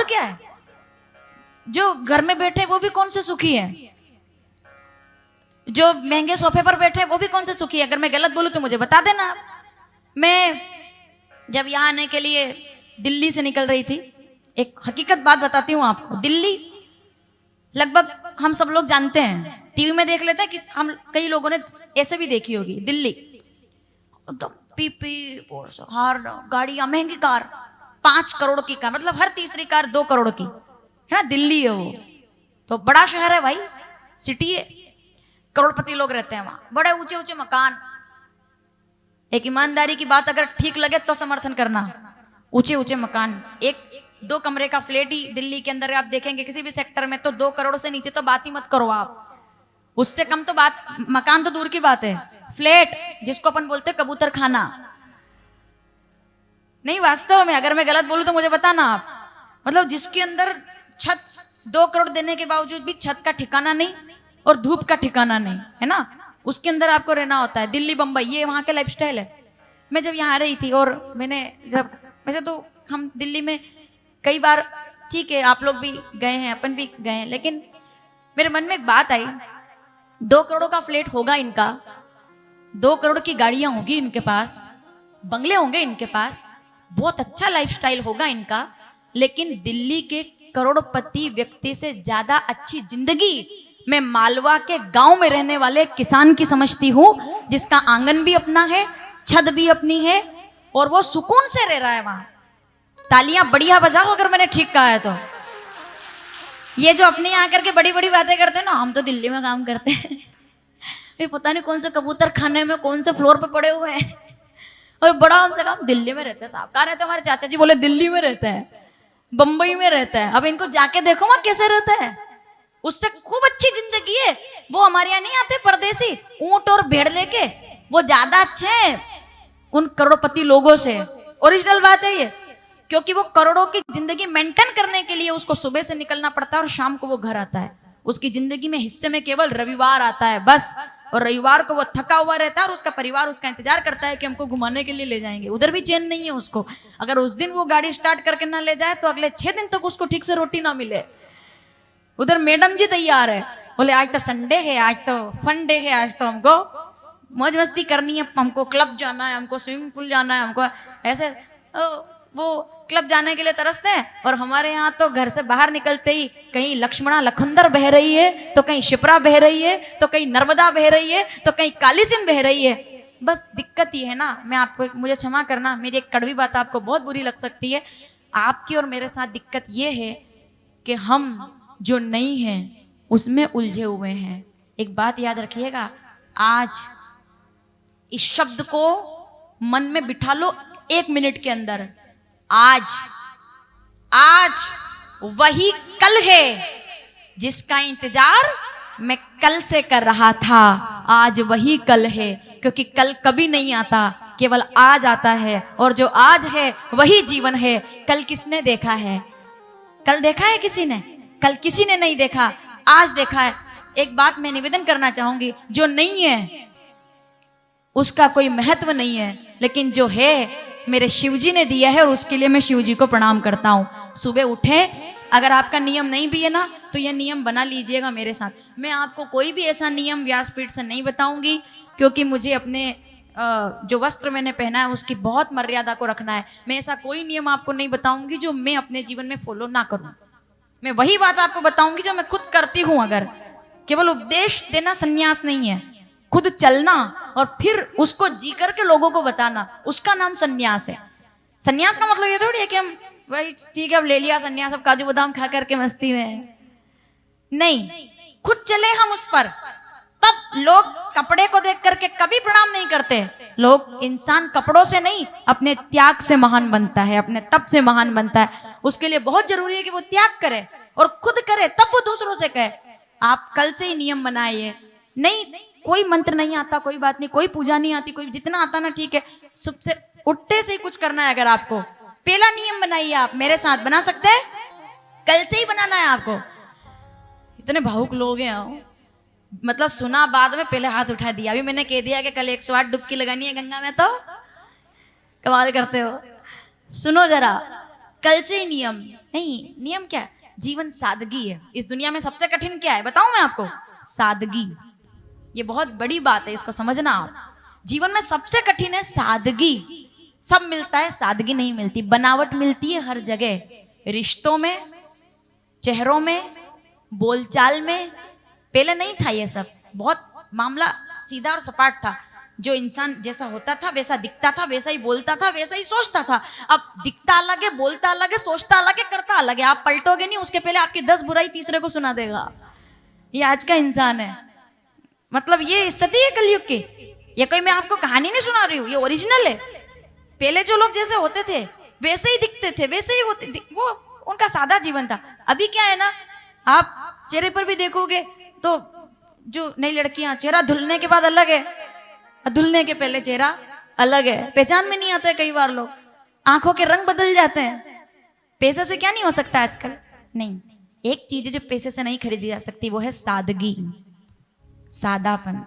क्या है? जो घर में बैठे वो भी कौन से सुखी है? जो महंगे सोफे पर बैठे वो भी कौन से सुखी है? अगर मैं गलत बोलूं तो मुझे बता देना। मैं जब यहाँ आने के लिए दिल्ली से निकल रही थी, एक हकीकत बात बताती हूँ आपको। दिल्ली लगभग हम सब लोग जानते हैं, टीवी में देख लेते हैं, कि हम कई लोगों ने ऐसे भी देखी होगी। दिल्ली एकदम पीपी हर गाड़ियां, महंगी कार, 5 करोड़ की कार, मतलब हर तीसरी कार 2 करोड़ की है ना। दिल्ली है वो, तो बड़ा शहर है भाई, सिटी है, करोड़पति लोग रहते हैं वहां, बड़े ऊंचे ऊंचे मकान। एक ईमानदारी की बात अगर ठीक लगे तो समर्थन करना, ऊंचे ऊंचे मकान। एक 2 कमरे का फ्लैट ही दिल्ली के अंदर आप देखेंगे किसी भी सेक्टर में तो 2 करोड़ से नीचे तो बात ही मत करो आप। उससे कम तो बात, मकान तो दूर की बात है, फ्लैट जिसको अपन बोलते कबूतर खाना। नहीं, वास्तव में अगर मैं गलत बोलूं तो मुझे बताना आप। मतलब जिसके अंदर छत 2 करोड़ देने के बावजूद भी छत का ठिकाना नहीं और धूप का ठिकाना नहीं, है ना, उसके अंदर आपको रहना होता है। दिल्ली बंबई ये वहां के लाइफस्टाइल है। मैं जब यहाँ आ रही थी और मैंने जब, वैसे तो हम दिल्ली में कई बार, ठीक है आप लोग भी गए हैं, अपन भी गए हैं, लेकिन मेरे मन में एक बात आई, 2 करोड़ का फ्लैट होगा इनका, 2 करोड़ की गाड़ियां होगी इनके पास, बंगले होंगे इनके पास, बहुत अच्छा लाइफस्टाइल होगा इनका, लेकिन दिल्ली के करोड़पति व्यक्ति से ज्यादा अच्छी जिंदगी मैं मालवा के गांव में रहने वाले किसान की समझती हूं, जिसका आंगन भी अपना है, छत भी अपनी है और वो सुकून से रह रहा है वहां। तालियां बढ़िया बजाओ अगर मैंने ठीक कहा है तो। ये जो अपने यहाँ करके बड़ी बड़ी बातें करते हैं ना, हम तो दिल्ली में काम करते हैं, ये पता नहीं कौन से कबूतर खाने में कौन से फ्लोर पे पड़े हुए हैं, और बड़ा हमसे कहा दिल्ली में रहते हैं साहब। कहाँ रहते? हमारे चाचा जी बोले दिल्ली में रहता है, बंबई में रहता है। अब इनको जाके देखो वहां कैसे रहता है, उससे खूब अच्छी जिंदगी है। वो हमारे यहाँ नहीं आते परदेसी ऊंट और भेड़ लेके, वो ज्यादा अच्छे हैं उन करोड़पति लोगों से। ओरिजिनल बात है ये, क्योंकि वो करोड़ों की जिंदगी मेंटेन करने के लिए उसको सुबह से निकलना पड़ता है और शाम को वो घर आता है। उसकी जिंदगी में हिस्से में केवल रविवार आता है बस, और रविवार को वो थका हुआ रहता है और उसका परिवार उसका इंतजार करता है कि हमको घुमाने के लिए ले जाएंगे। उधर भी चैन नहीं है उसको, अगर उस दिन वो गाड़ी स्टार्ट करके ना ले जाए तो अगले 6 दिन तक उसको ठीक से रोटी ना मिले। उधर मैडम जी तैयार है, बोले आज तो संडे है, आज तो फन डे है, आज तो हमको मौज मस्ती करनी है, हमको क्लब जाना है, हमको स्विमिंग पूल जाना है, हमको ऐसे। वो क्लब जाने के लिए तरसते हैं, और हमारे यहाँ तो घर से बाहर निकलते ही कहीं लक्ष्मणा लखनदर बह रही है, तो कहीं शिप्रा बह रही है, तो कहीं नर्मदा बह रही है, तो कहीं काली सिंध बह रही है। बस दिक्कत ये है ना, मैं आपको, मुझे क्षमा करना, मेरी एक कड़वी बात आपको बहुत बुरी लग सकती है, आपकी और मेरे साथ दिक्कत ये है कि हम जो नहीं हैं उसमें उलझे हुए हैं। एक बात याद रखिएगा, आज इस शब्द को मन में बिठा लो 1 मिनट के अंदर, आज वही कल है जिसका इंतजार मैं कल से कर रहा था। आज वही कल है, क्योंकि कल कभी नहीं आता, केवल आज आता है, और जो आज है वही जीवन है। कल किसने देखा है? कल देखा है किसी ने? कल किसी ने नहीं देखा, आज देखा है। एक बात मैं निवेदन करना चाहूंगी, जो नहीं है उसका कोई महत्व नहीं है, लेकिन जो है मेरे शिवजी ने दिया है, और उसके लिए मैं शिवजी को प्रणाम करता हूँ। सुबह उठे, अगर आपका नियम नहीं भी है ना तो यह नियम बना लीजिएगा मेरे साथ। मैं आपको कोई भी ऐसा नियम व्यासपीठ से नहीं बताऊंगी, क्योंकि मुझे अपने जो वस्त्र मैंने पहना है उसकी बहुत मर्यादा को रखना है। मैं ऐसा कोई नियम आपको नहीं बताऊंगी जो मैं अपने जीवन में फॉलो ना करूं। मैं वही बात आपको बताऊंगी जो मैं खुद करती हूं। अगर केवल उपदेश देना संन्यास नहीं है, खुद चलना और फिर उसको जी करके लोगों को बताना, उसका नाम संन्यास है। संन्यास का मतलब ये थोड़ी है कि हम भाई ठीक है अब ले लिया संन्यास, अब काजू बादाम खा करके मस्ती में, नहीं, खुद चले हम उस पर। तब लोग कपड़े को देख करके कभी प्रणाम नहीं करते। लोग, इंसान कपड़ों से नहीं अपने त्याग से महान बनता है, अपने तप से महान बनता है। उसके लिए बहुत जरूरी है कि वो त्याग करे और खुद करे, तब वो दूसरों से कहे। आप कल से ही नियम बनाइए। नहीं, कोई मंत्र नहीं आता, कोई बात नहीं, कोई पूजा नहीं आती, कोई जितना आता ना ठीक है, सबसे उठते से ही कुछ करना है। अगर आपको पहला नियम बनाइए, आप मेरे साथ बना सकते हैं, कल से ही बनाना है आपको। इतने भावुक लोग हैं, मतलब सुना बाद में, पहले हाथ उठा दिया। अभी मैंने कह दिया कि कल 108 डुबकी लगानी है गंगा में, तो कमाल करते हो। सुनो जरा, कल से ही नियम नहीं, नियम क्या है? जीवन सादगी है। इस दुनिया में सबसे कठिन क्या है बताऊं मैं आपको? सादगी। ये बहुत बड़ी बात है, इसको समझना आप। जीवन में सबसे कठिन है सादगी। सब मिलता है, सादगी नहीं मिलती। बनावट मिलती है हर जगह, रिश्तों में, चेहरों में, बोलचाल में। पहले नहीं था ये सब, बहुत मामला सीधा और सपाट था। जो इंसान जैसा होता था वैसा दिखता था, वैसा ही बोलता था, वैसा ही सोचता था। अब दिखता अलग है, बोलता अलग है, सोचता अलग है, करता अलग है। आप पलटोगे नहीं, उसके पहले आपकी 10 बुराई तीसरे को सुना देगा। ये आज का इंसान है। मतलब ये स्थिति है कलयुग की। ये कोई मैं आपको कहानी नहीं सुना रही हूँ, ये ओरिजिनल है। पहले जो लोग जैसे होते थे वैसे ही दिखते थे, वैसे ही होते, वो उनका सादा जीवन था। अभी क्या है ना, आप चेहरे पर भी देखोगे तो जो नई लड़कियां, चेहरा धुलने के बाद अलग है, धुलने के पहले चेहरा अलग है। पहचान में नहीं आता है कई बार लोग, आंखों के रंग बदल जाते हैं। पैसे से क्या नहीं हो सकता आजकल? नहीं, एक चीज है जो पैसे से नहीं खरीदी जा सकती, वो है सादगी, सादापन।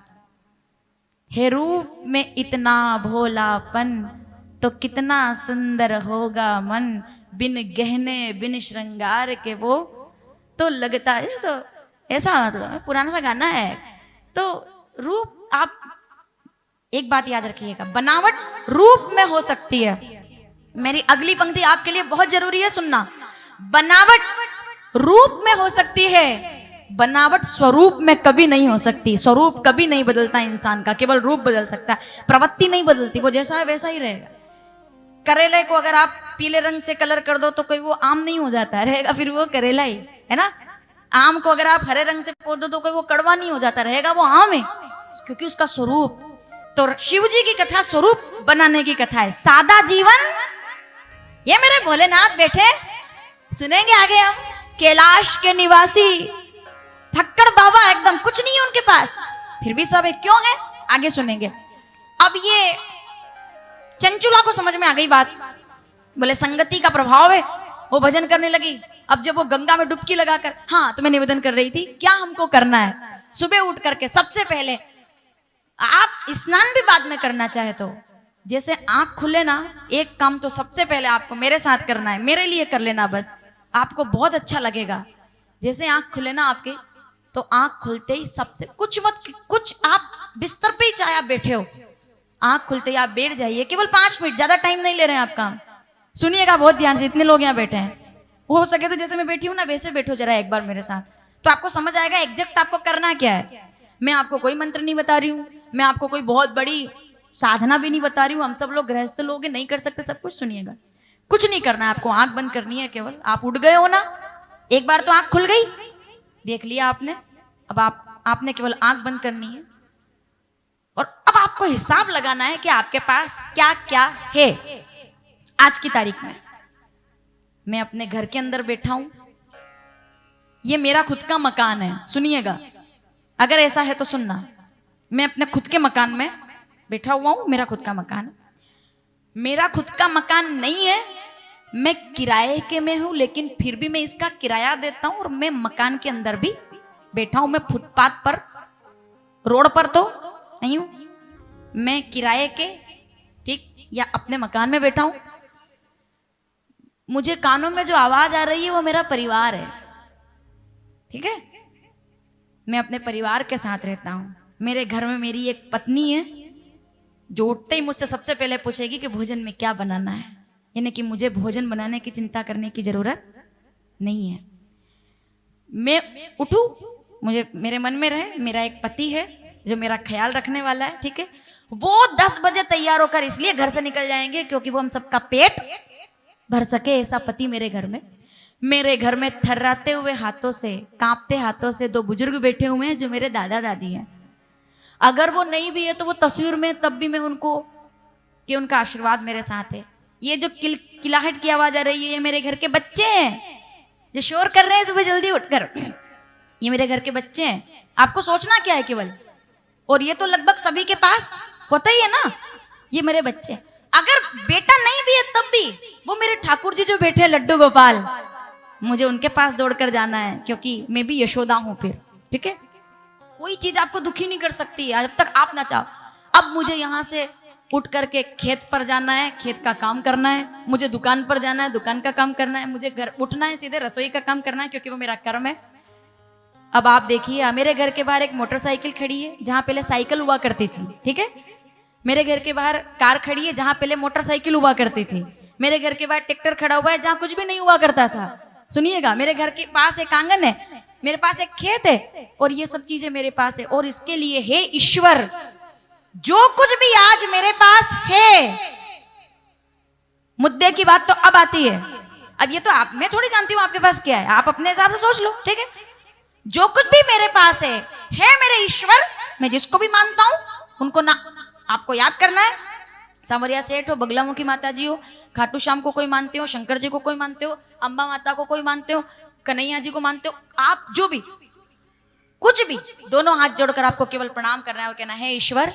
है रूप में इतना भोलापन, तो कितना सुंदर होगा मन। बिन गहने बिन श्रृंगार के वो तो लगता है ऐसा। मतलब पुराना सा गाना है। तो रूप, आप एक बात याद रखिएगा, बनावट रूप में हो सकती है। मेरी अगली पंक्ति आपके लिए बहुत जरूरी है सुनना। बनावट रूप में हो सकती है, बनावट स्वरूप में कभी नहीं हो सकती। स्वरूप कभी नहीं बदलता इंसान का, केवल रूप बदल सकता है, प्रवृत्ति नहीं बदलती। वो जैसा है वैसा ही रहेगा। करेले को अगर आप पीले रंग से कलर कर दो तो कोई वो आम नहीं हो जाता रहेगा, फिर वो करेला ही है ना। आम को अगर आप हरे रंग से पोत दो तो कोई वो कड़वा नहीं हो जाता रहेगा, वो आम है, क्योंकि उसका स्वरूप। तो शिव जी की कथा स्वरूप बनाने की कथा है। सादा जीवन, ये मेरे भोलेनाथ बैठे, सुनेंगे आगे हम। कैलाश के निवासी फक्कड़ बाबा, एकदम कुछ नहीं है उनके पास, फिर भी सब है। क्यों है? आगे सुनेंगे। अब ये चंचुला को समझ में आ गई बात। बोले संगति का प्रभाव है, वो भजन करने लगी। अब जब वो गंगा में डुबकी लगाकर, हाँ तो मैं निवेदन कर रही थी, क्या हमको करना है? सुबह उठ करके सबसे पहले, आप स्नान भी बाद में करना चाहे तो, जैसे आंख खुले ना, एक काम तो सबसे पहले आपको मेरे साथ करना है, मेरे लिए कर लेना बस, आपको बहुत अच्छा लगेगा। जैसे आंख खुले ना आपकी, तो आंख खुलते ही सबसे कुछ आप बिस्तर पे ही चाहे आप बैठे हो, आंख खुलते ही आप बैठ जाइए। केवल 5 मिनट, ज्यादा टाइम नहीं ले रहे हैं आप काम। सुनिएगा बहुत ध्यान से, इतने लोग यहाँ बैठे हैं। हो सके तो जैसे मैं बैठी हूँ ना वैसे बैठो जरा एक बार मेरे साथ, तो आपको समझ आएगा एग्जैक्ट आपको करना क्या है। मैं आपको कोई मंत्र नहीं बता रही हूँ, मैं आपको कोई बहुत बड़ी साधना भी नहीं बता रही हूँ। हम सब लोग गृहस्थ लोग नहीं कर सकते सब कुछ। सुनिएगा, कुछ नहीं करना है आपको, आंख बंद करनी है केवल। आप उठ गए हो ना, एक बार तो आंख खुल गई, देख लिया आपने। अब आपने केवल आंख बंद करनी है, और अब आपको हिसाब लगाना है कि आपके पास क्या क्या है। आज की तारीख में मैं अपने घर के अंदर बैठा हूं, ये मेरा खुद का मकान है। सुनिएगा, अगर ऐसा है तो सुनना। मैं अपने खुद के मकान में बैठा हुआ हूं, मेरा खुद का मकान है। मेरा खुद का मकान नहीं है, मैं किराए के में हूं, लेकिन फिर भी मैं इसका किराया देता हूं, और मैं मकान के अंदर भी बैठा हूं। मैं फुटपाथ पर, रोड पर तो नहीं हूं, मैं किराए के, ठीक, या अपने मकान में बैठा हूं। मुझे कानों में जो आवाज आ रही है वो मेरा परिवार है, ठीक है। मैं अपने परिवार के साथ रहता हूं। मेरे घर में मेरी एक पत्नी है, जो उठते ही मुझसे सबसे पहले पूछेगी कि भोजन में क्या बनाना है, यानी कि मुझे भोजन बनाने की चिंता करने की जरूरत नहीं है। मैं उठूं, मुझे मेरे मन में रहे मेरा एक पति है जो मेरा ख्याल रखने वाला है, ठीक है। वो 10 बजे तैयार होकर इसलिए घर से निकल जाएंगे क्योंकि वो हम सबका पेट भर सके, ऐसा पति मेरे घर में। मेरे घर में थर्राते हुए हाथों से, कांपते हाथों से 2 बुजुर्ग बैठे हुए हैं जो मेरे दादा दादी हैं। अगर वो नहीं भी है तो वो तस्वीर में, तब भी मैं उनको, कि उनका आशीर्वाद मेरे साथ है। ये जो किलाहट की आवाज आ रही है, ये मेरे घर के बच्चे हैं जो शोर कर रहे हैं सुबह जल्दी उठकर। ये मेरे घर के बच्चे हैं। आपको सोचना क्या है केवल, और ये तो लगभग सभी के पास होता ही है ना, ये मेरे बच्चे। अगर बेटा नहीं भी है तब भी वो मेरे ठाकुर जी जो बैठे हैं लड्डू गोपाल, मुझे उनके पास दौड़कर जाना है, क्योंकि मैं भी यशोदा हूं फिर, ठीक है। कोई चीज आपको दुखी नहीं कर सकती जब तक आप ना चाहो। अब मुझे यहाँ से उठ करके खेत पर जाना है, खेत का काम करना है, मुझे दुकान पर जाना है, दुकान का काम करना है, मुझे घर उठना है, सीधे रसोई का काम करना है, क्योंकि वो मेरा कर्म है। अब आप देखिए, मेरे घर के बाहर एक मोटरसाइकिल खड़ी है जहां पहले साइकिल हुआ करती थी, ठीक है। मेरे घर के बाहर कार खड़ी है जहां पहले मोटरसाइकिल हुआ करती थी। मेरे घर के बाहर ट्रैक्टर खड़ा हुआ है जहां कुछ भी नहीं हुआ करता था। सुनिएगा, मेरे घर के पास एक आंगन है, मेरे पास एक खेत है, और ये सब चीजें मेरे पास है। और इसके लिए हे ईश्वर, जो कुछ भी आज मेरे पास है, मुद्दे की बात तो अब आती है। अब ये तो आप, मैं थोड़ी जानती हूं आपके पास क्या है, आप अपने हिसाब से सोच लो, ठीक है। जो कुछ भी मेरे पास है मेरे ईश्वर। मैं जिसको भी मानता हूं उनको ना आपको याद करना है। सांवरिया सेठ हो, बगलामुखी माता जी हो, खाटू श्याम को कोई मानते हो, शंकर जी को कोई मानते हो, अंबा माता को कोई मानते हो, कन्हैया जी को मानते हो, आप जो भी कुछ भी, दोनों हाथ जोड़कर आपको केवल प्रणाम करना है और कहना है, ईश्वर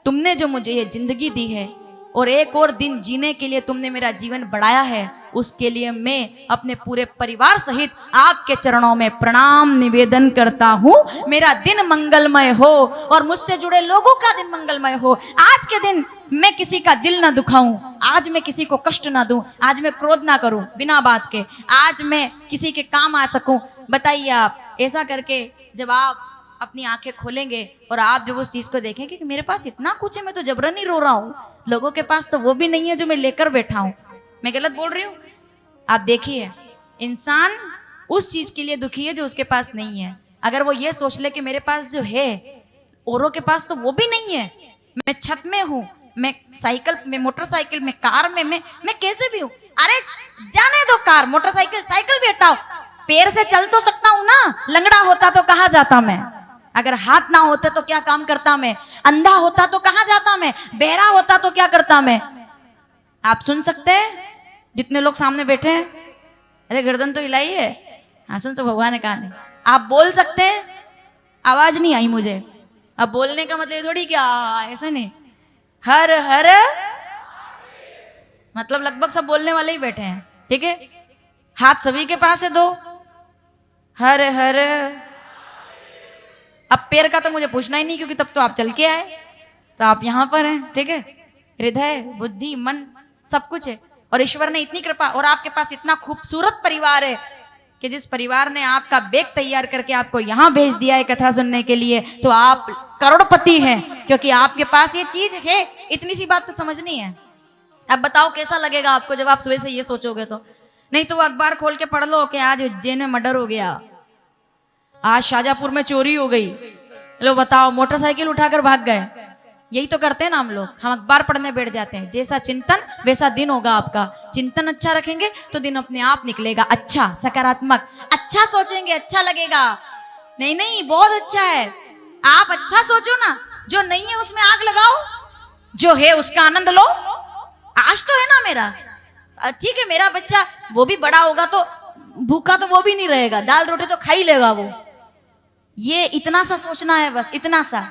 तुमने जो मुझे ये जिंदगी दी है और एक और दिन जीने के लिए तुमने मेरा जीवन बढ़ाया है, उसके लिए मैं अपने पूरे परिवार सहित आपके चरणों में प्रणाम निवेदन करता हूं। मेरा दिन मंगलमय हो और मुझसे जुड़े लोगों का दिन मंगलमय हो। आज के दिन मैं किसी का दिल ना दुखाऊं, आज मैं किसी को कष्ट ना दूं, आज मैं क्रोध ना करूं बिना बात के, आज मैं किसी के काम आ सकूं। बताइए आप, ऐसा करके जब आप अपनी आंखें खोलेंगे और आप जब उस चीज को देखेंगे कि मेरे पास इतना कुछ है, मैं तो जबरन ही रो रहा हूँ, लोगों के पास तो वो भी नहीं है जो मैं लेकर बैठा हूं। मैं गलत बोल रही हूँ? आप देखिए, इंसान उस चीज के लिए दुखी है जो उसके पास नहीं है। अगर वो ये सोच ले कि मेरे पास जो है औरों के पास तो वो भी नहीं है, मैं छत में हूँ, मैं साइकिल में, मोटरसाइकिल में, कार में, मैं कैसे भी हूँ। अरे जाने दो, कार मोटरसाइकिल साइकिल भी हटाओ, पैर से चल तो सकता हूं ना। लंगड़ा होता तो कहाँ जाता मैं, अगर हाथ ना होते तो क्या काम करता मैं, अंधा होता तो कहाँ जाता मैं, बहरा होता तो क्या करता मैं। आप सुन सकते हैं जितने लोग सामने बैठे हैं? अरे गर्दन तो हिलाई है, हाँ सुन सकते, भगवान ने कहा नहीं। आप बोल सकते हैं? आवाज नहीं आई मुझे। अब बोलने का मतलब थोड़ी क्या ऐसा नहीं, हर हर मतलब लगभग सब बोलने वाले ही बैठे हैं, ठीक है। हाथ सभी के पास है दो, हर हर। अब पैर का तो मुझे पूछना ही नहीं, क्योंकि तब तो आप चल के आए, तो आप यहां पर हैं, ठीक है। हृदय, बुद्धि, मन सब कुछ है, और ईश्वर ने इतनी कृपा, और आपके पास इतना खूबसूरत परिवार है कि जिस परिवार ने आपका बैग तैयार करके आपको यहां भेज दिया है कथा सुनने के लिए, तो आप करोड़पति हैं, क्योंकि आपके पास ये चीज है। इतनी सी बात तो समझनी है। अब बताओ कैसा लगेगा आपको जब आप सुबह से ये सोचोगे तो। नहीं तो अखबार खोल के पढ़ लो कि आज उज्जैन में मर्डर हो गया, आज शाजापुर में चोरी हो गई, लो बताओ मोटरसाइकिल उठाकर भाग गए। यही तो करते हैं ना हम लोग, हम अखबार पढ़ने बैठ जाते हैं। जैसा चिंतन वैसा दिन होगा आपका। चिंतन अच्छा रखेंगे तो दिन अपने आप निकलेगा अच्छा, सकारात्मक। अच्छा सोचेंगे अच्छा लगेगा। नहीं नहीं, बहुत अच्छा है, आप अच्छा सोचो ना, जो नहीं है उसमें आग लगाओ, जो है उसका आनंद लो। आज तो है ना मेरा, ठीक है, मेरा बच्चा वो भी बड़ा होगा तो भूखा तो वो भी नहीं रहेगा, दाल रोटी तो खा ही लेगा वो। ये इतना सा सोचना है, बस इतना सा।